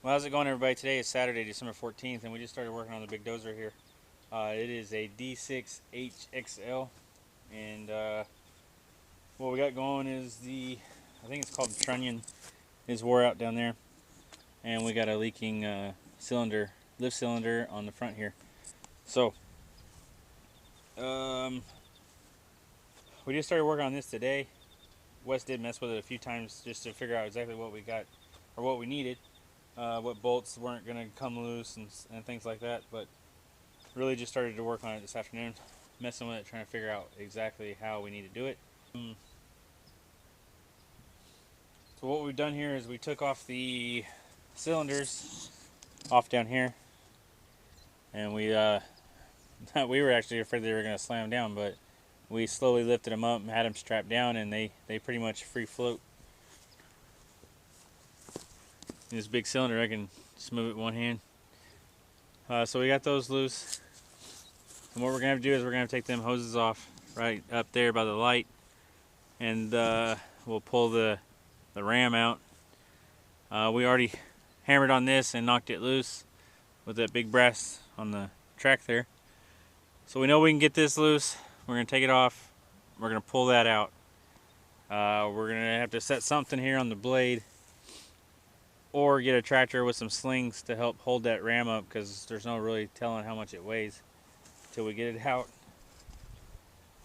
Well, how's it going, everybody? Today is Saturday, December 14th, and we just started working on the big dozer here. It is a D6HXL, and what we got going is I think it's called the Trunnion, is wore out down there, and we got a leaking lift cylinder on the front here. So, we just started working on this today. Wes did mess with it a few times just to figure out exactly what we got, or what we needed. What bolts weren't going to come loose and things like that, but really just started to work on it this afternoon, messing with it, trying to figure out exactly how we need to do it. So what we've done here is we took off the cylinders off down here, and we were actually afraid they were going to slam down, but we slowly lifted them up and had them strapped down, and they pretty much free float. This big cylinder, I can just move it with one hand. So we got those loose, and what we're gonna have to do is we're gonna have to take them hoses off right up there by the light, and we'll pull the ram out. We already hammered on this and knocked it loose with that big brass on the track there, so we know we can get this loose. We're gonna take it off, we're gonna pull that out. We're gonna have to set something here on the blade, or get a tractor with some slings to help hold that ram up, because there's no really telling how much it weighs until we get it out.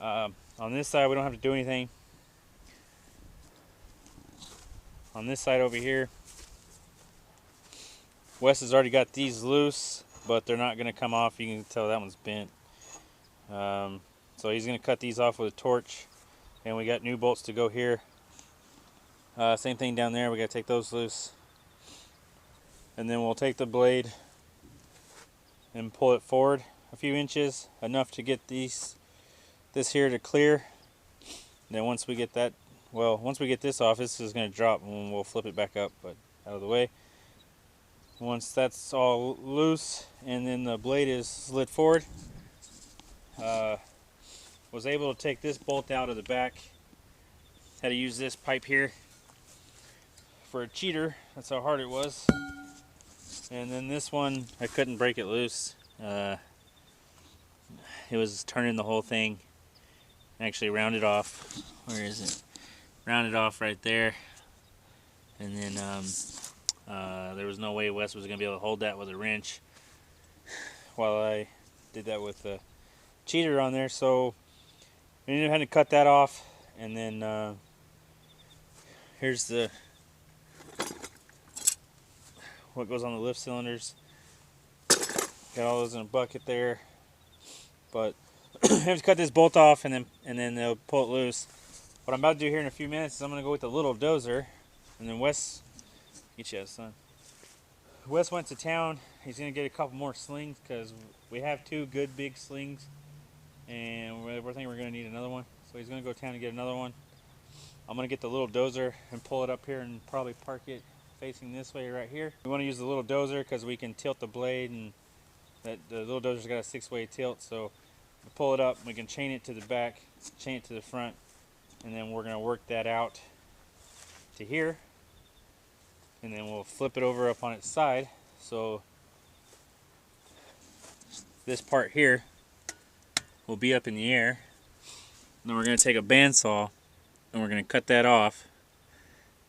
On this side we don't have to do anything. On this side over here, Wes has already got these loose, but they're not going to come off. You can tell that one's bent. So he's going to cut these off with a torch, and we got new bolts to go here. Same thing down there, we got to take those loose. And then we'll take the blade and pull it forward a few inches, enough to get this here to clear. And then once we get this off, this is going to drop, and we'll flip it back up, but out of the way. Once that's all loose and then the blade is slid forward, was able to take this bolt out of the back. Had to use this pipe here for a cheater, that's how hard it was. And then this one, I couldn't break it loose. It was turning the whole thing. Actually rounded off. Where is it? Rounded off right there. And then there was no way Wes was going to be able to hold that with a wrench while I did that with the cheater on there. So we ended up having to cut that off. And then here's what goes on the lift cylinders. Got all those in a bucket there, but I have to cut this bolt off, and then they'll pull it loose. What I'm about to do here in a few minutes is I'm going to go with the little dozer, and then Wes, get you, son. Wes went to town. He's going to get a couple more slings, because we have two good big slings, and we're thinking we're going to need another one. So he's going to go to town and get another one. I'm going to get the little dozer and pull it up here and probably park it facing this way right here. We want to use the little dozer because we can tilt the blade, and the little dozer's got a 6-way tilt, so we pull it up, we can chain it to the back, chain it to the front, and then we're going to work that out to here, and then we'll flip it over up on its side. So this part here will be up in the air. And then we're going to take a bandsaw and we're going to cut that off.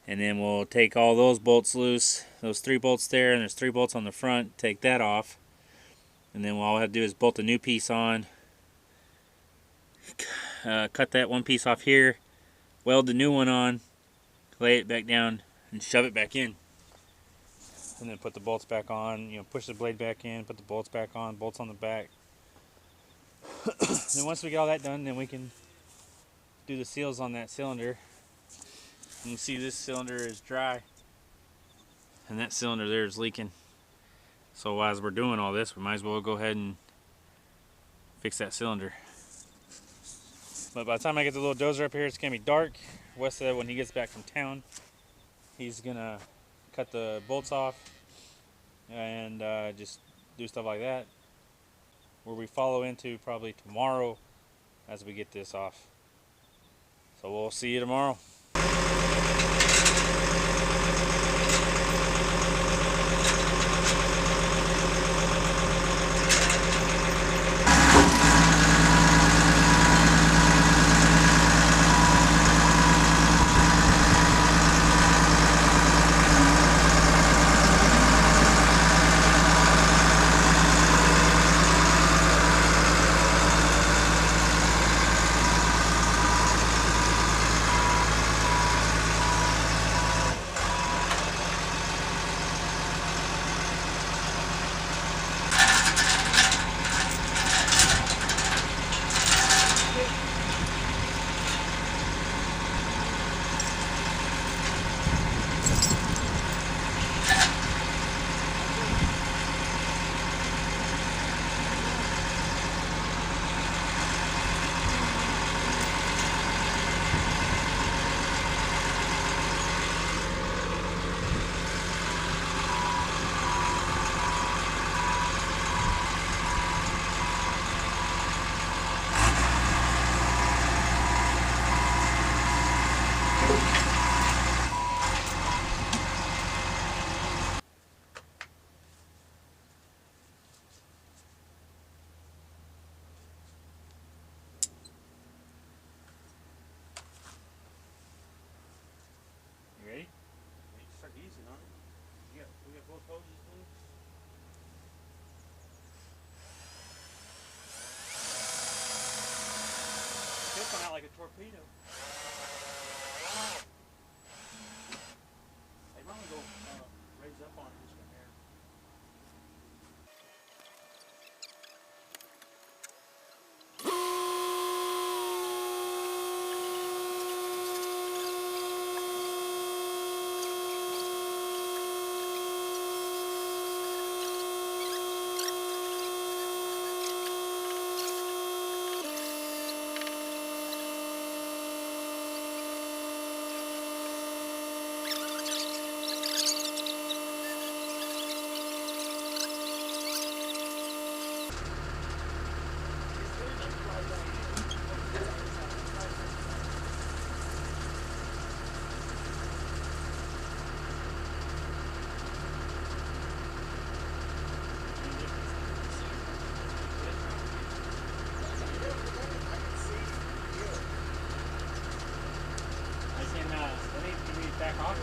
And then we'll take all those bolts loose, those 3 bolts there, and there's 3 bolts on the front, take that off. And then all we have to do is bolt a new piece on, cut that one piece off here, weld the new one on, lay it back down, and shove it back in. And then put the bolts back on, push the blade back in, put the bolts back on, bolts on the back. Then once we get all that done, then we can do the seals on that cylinder. You can see this cylinder is dry, and that cylinder there is leaking. So as we're doing all this, we might as well go ahead and fix that cylinder. But by the time I get the little dozer up here, it's going to be dark. Wes said when he gets back from town, he's going to cut the bolts off and just do stuff like that, where we follow into probably tomorrow as we get this off. So we'll see you tomorrow. like a torpedo. Hey, why don't we go raise up on it just from here? Back off.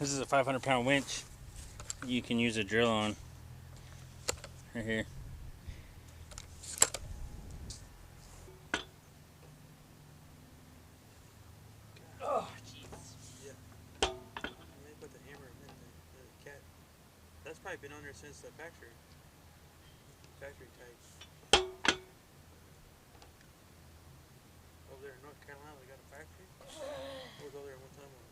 This is a 500-pound winch you can use a drill on right here. Oh, jeez. Yeah. They put the hammer in the cat. That's probably been on there since the factory. Factory type. Over there in North Carolina, they got a factory. I was over there one time on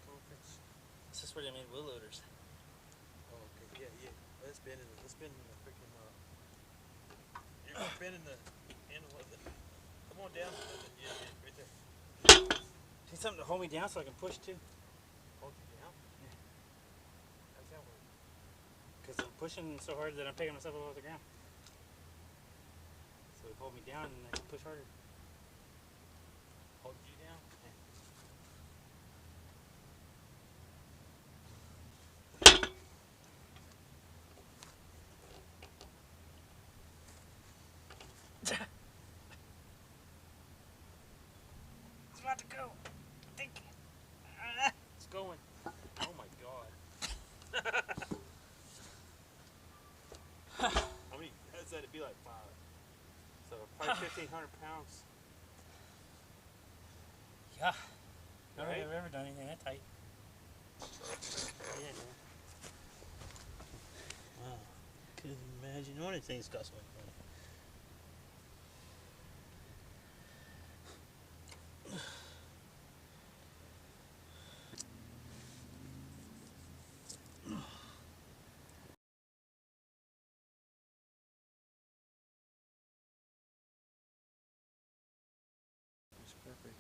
conference. This is where they made wheel loaders. Oh, okay. Yeah, yeah. It's been in the freaking it's been in the what is it? Come on down. Yeah, right there. Need something to hold me down so I can push too. Hold you down? Yeah. How's that work? Because I'm pushing so hard that I'm picking myself up off the ground. So hold me down and I can push harder. Hold you down? Yeah. about to go. Think. It's going. Oh my god. How many heads that'd be like 5? So probably 1,500 pounds. Yeah. I don't Right? think I've ever done anything that tight. Yeah, man. Wow. Could you imagine? One of the things cost money. It's perfect.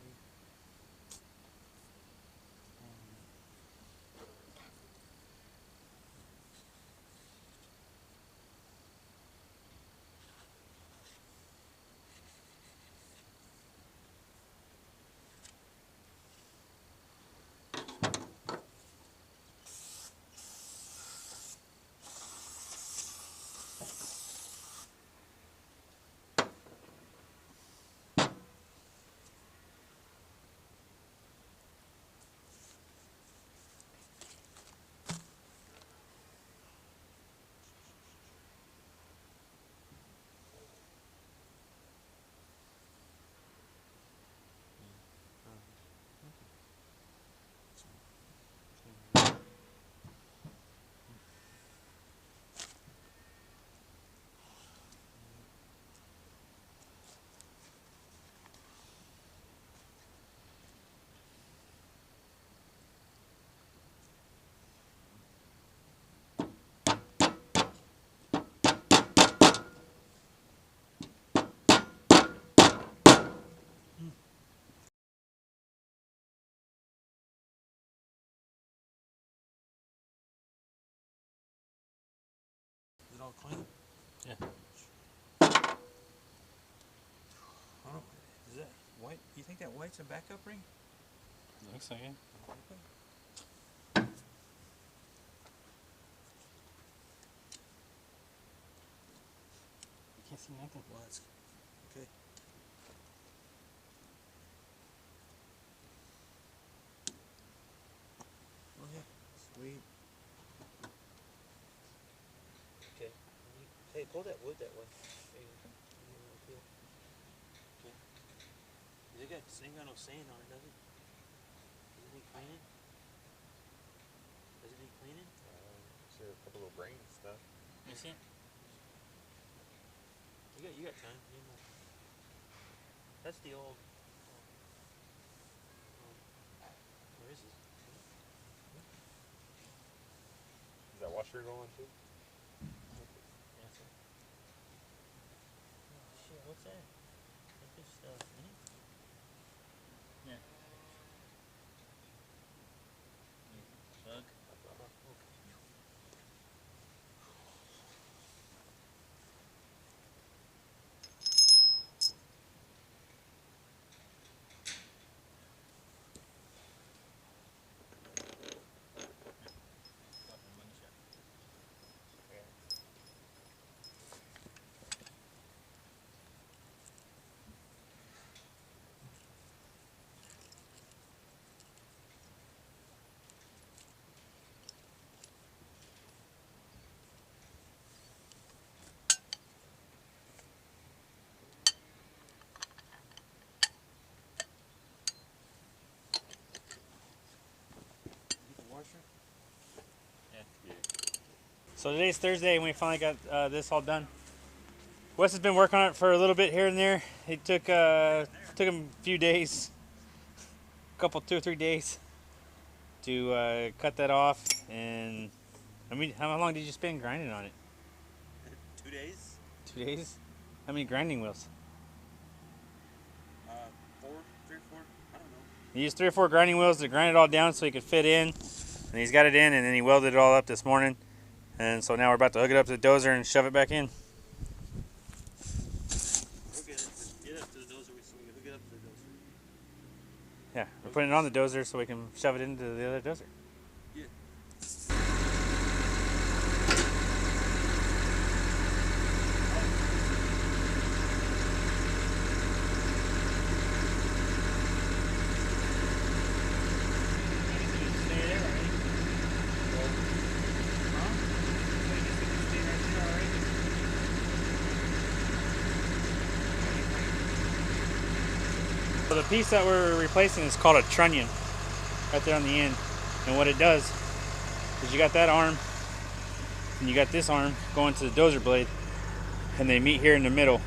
Is it all clean? Yeah. I don't know. Is that white? You think that white's a backup ring? Looks like it. You can't see nothing. Well, that's okay. Oh yeah, sweet. Okay. Hey, pull that wood that way. Hey, okay. It ain't got no sand on it, does it? Does it need cleaning? Does it need cleaning? See a couple of brain stuff. You see it? You got time. You know. That's the old. Where is it? Is that washer going too? Yeah, sir. Oh shit! What's that? That's just in it. Yeah. Bug. Okay. Washer? So today's Thursday and we finally got this all done. Wes has been working on it for a little bit here and there. It took him a few days, two or 3 days to cut that off. And I mean, how long did you spend grinding on it? 2 days? 2 days? How many grinding wheels? 4, 3 or 4. I don't know. He used 3 or 4 grinding wheels to grind it all down so he could fit in. And he's got it in, and then he welded it all up this morning. And so now we're about to hook it up to the dozer and shove it back in. Hook it up to the dozer so we can hook it up to the dozer. Yeah, we're putting it on the dozer so we can shove it into the other dozer. Yeah. the piece that we're replacing is called a trunnion, right there on the end. And what it does is you got that arm, and you got this arm going to the dozer blade, and they meet here in the middle.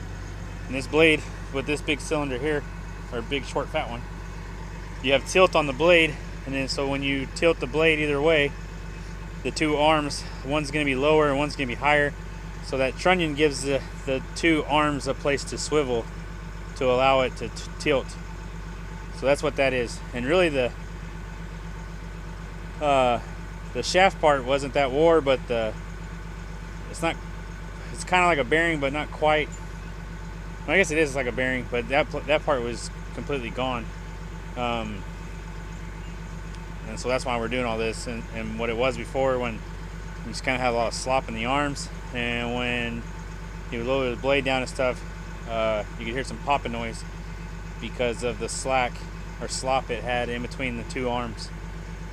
And this blade with this big cylinder here, or big short fat one, you have tilt on the blade, and then so when you tilt the blade either way, the two arms, one's going to be lower and one's going to be higher. So that trunnion gives the two arms a place to swivel to allow it to tilt. So that's what that is. And really the shaft part wasn't that wore, but it's kind of like a bearing, but not quite. Well, I guess it is like a bearing, but that part was completely gone. And so that's why we're doing all this. And what it was before, when you just kind of had a lot of slop in the arms, and when you lower the blade down and stuff, you could hear some popping noise because of the slack or slop it had in between the two arms.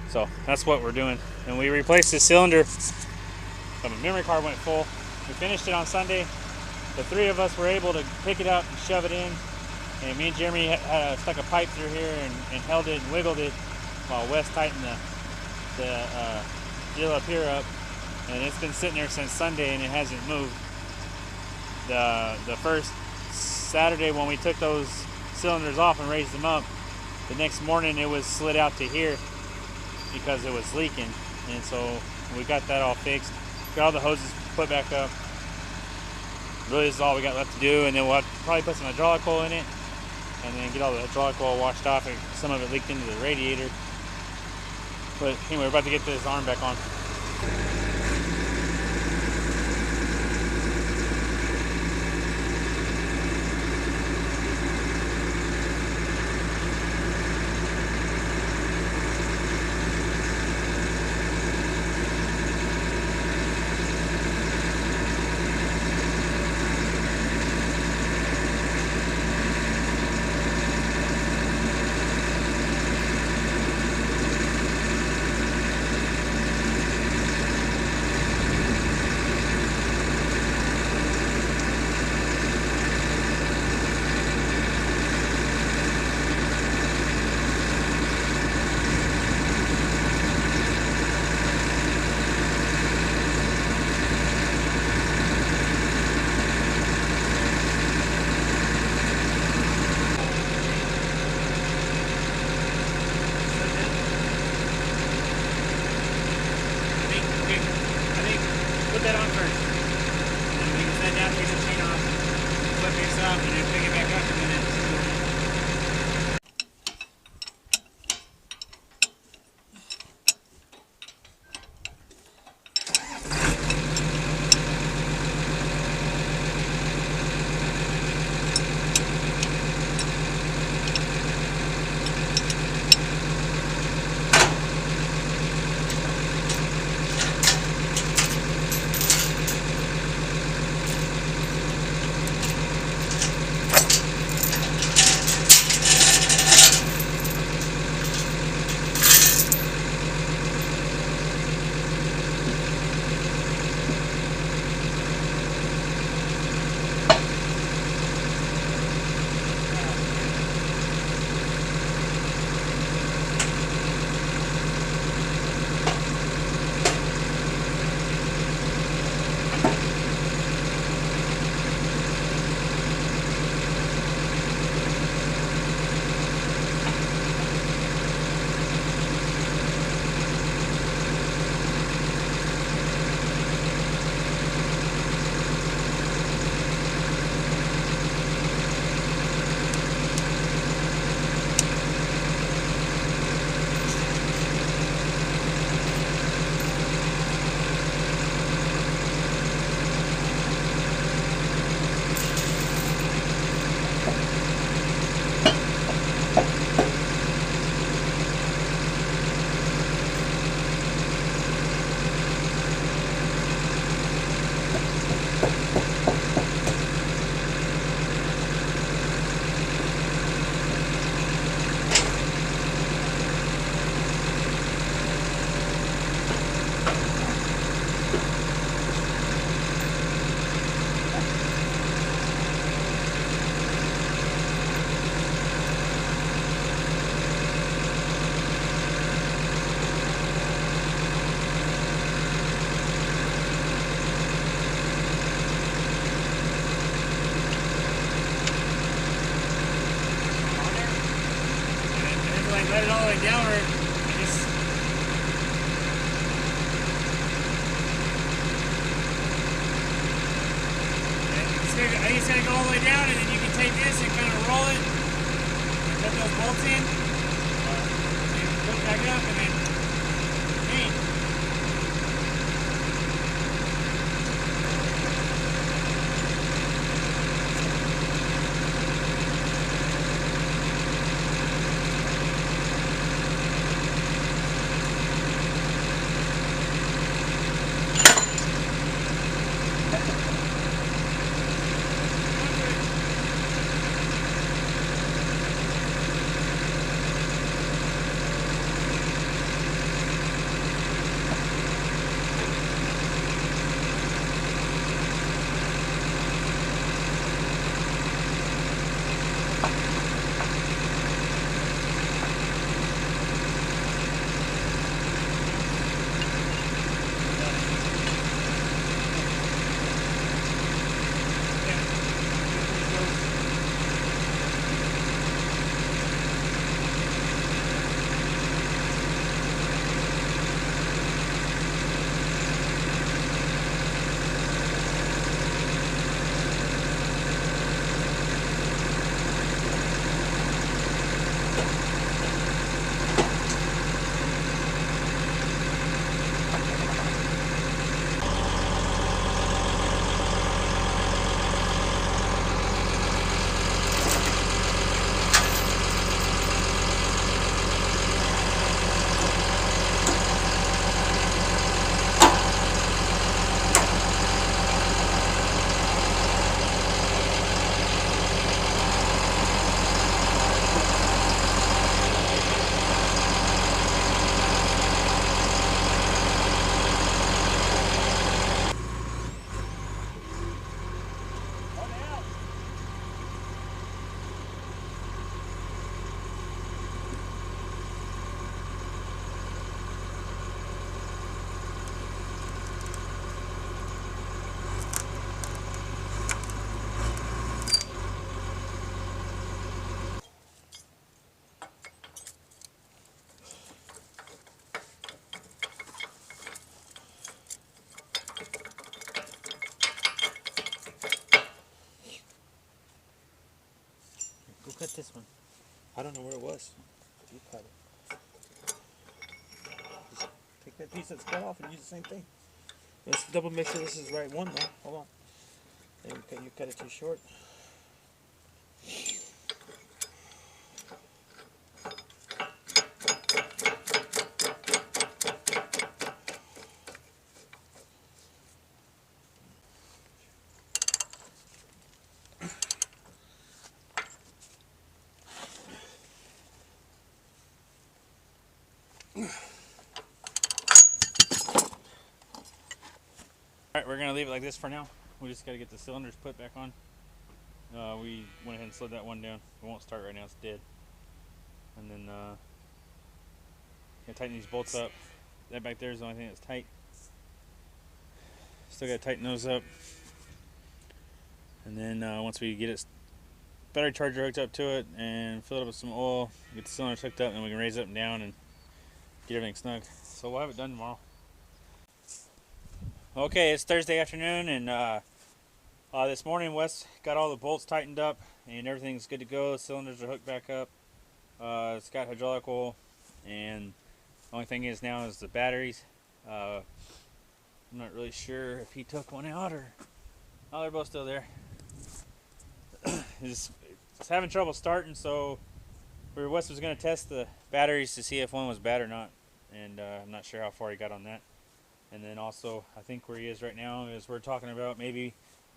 So that's what we're doing. And we replaced the cylinder. So my memory card went full. We finished it on Sunday. The three of us were able to pick it up and shove it in. And me and Jeremy stuck a pipe through here and held it and wiggled it while Wes tightened the deal up here up. And it's been sitting there since Sunday and it hasn't moved. The first Saturday when we took those cylinders off and raised them up, the next morning it was slid out to here because it was leaking. And so we got that all fixed. Got all the hoses put back up. Really, this is all we got left to do, and then we'll have to probably put some hydraulic oil in it and then get all the hydraulic oil washed off. Some of it leaked into the radiator. But anyway, we're about to get this arm back on. Put that on first. And then we can set down, take the chain off, flip this up, and then pick it back up, and then it's it down, and then you can take this and kind of roll it, and put those bolts in, and put it back up, and then paint. Go cut this one. I don't know where it was. You cut it. Just take that piece that's cut off and use the same thing. Let's double make sure this is the right one though. Hold on. There, you cut it too short. Alright, we're going to leave it like this for now. We just got to get the cylinders put back on. We went ahead and slid that one down. It won't start right now, it's dead. And then gonna tighten these bolts up. That back there is the only thing that's tight. Still got to tighten those up. And then once we get it battery charger hooked up to it and fill it up with some oil, get the cylinders hooked up, and we can raise it up and down and get everything snug. So we'll have it done tomorrow. Okay, it's Thursday afternoon, and this morning Wes got all the bolts tightened up and everything's good to go. The cylinders are hooked back up. It's got hydraulic oil, and the only thing is now is the batteries. I'm not really sure if he took one out or... Oh, they're both still there. It's having trouble starting, so Wes was going to test the batteries to see if one was bad or not, and I'm not sure how far he got on that. And then also, I think where he is right now is we're talking about maybe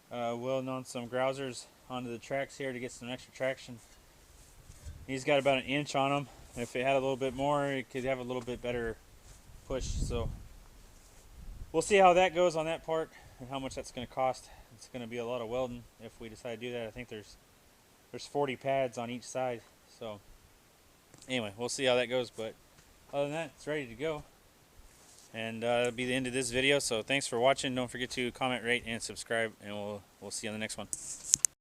welding on some grousers onto the tracks here to get some extra traction. He's got about 1 inch on them. If it had a little bit more, it could have a little bit better push. So we'll see how that goes on that part and how much that's going to cost. It's going to be a lot of welding if we decide to do that. I think there's 40 pads on each side. So anyway, we'll see how that goes. But other than that, it's ready to go. And that'll be the end of this video. So thanks for watching. Don't forget to comment, rate, and subscribe. And we'll see you on the next one.